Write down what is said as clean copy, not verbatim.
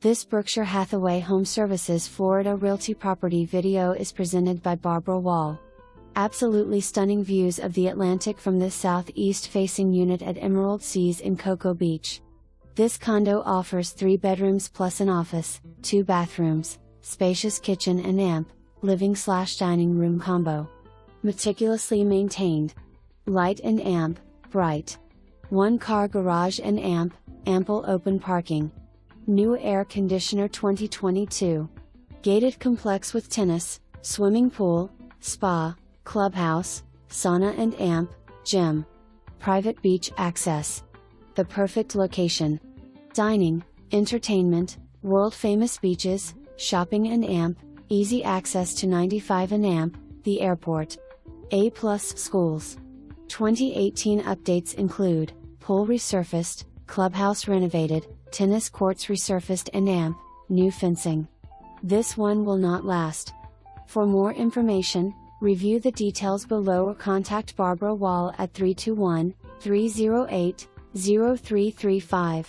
This Berkshire Hathaway HomeServices Florida Realty property video is presented by Barbara Wall. Absolutely stunning views of the Atlantic from this southeast-facing unit at Emerald Seas in Cocoa Beach. This condo offers 3 bedrooms plus an office, 2 bathrooms, spacious kitchen and amp, living/dining room combo. Meticulously maintained. Light and amp, bright. 1-car garage and amp, ample open parking. New air conditioner 2022. Gated complex with tennis, swimming pool, spa, clubhouse, sauna and amp, gym. Private beach access. The perfect location. Dining, entertainment, world-famous beaches, shopping and amp, easy access to 95 and amp, the airport. A+ schools. 2018 updates include, pool resurfaced, clubhouse renovated, tennis courts resurfaced and amp, new fencing. This one will not last. For more information, review the details below or contact Barbara Wall at 321-308-0335.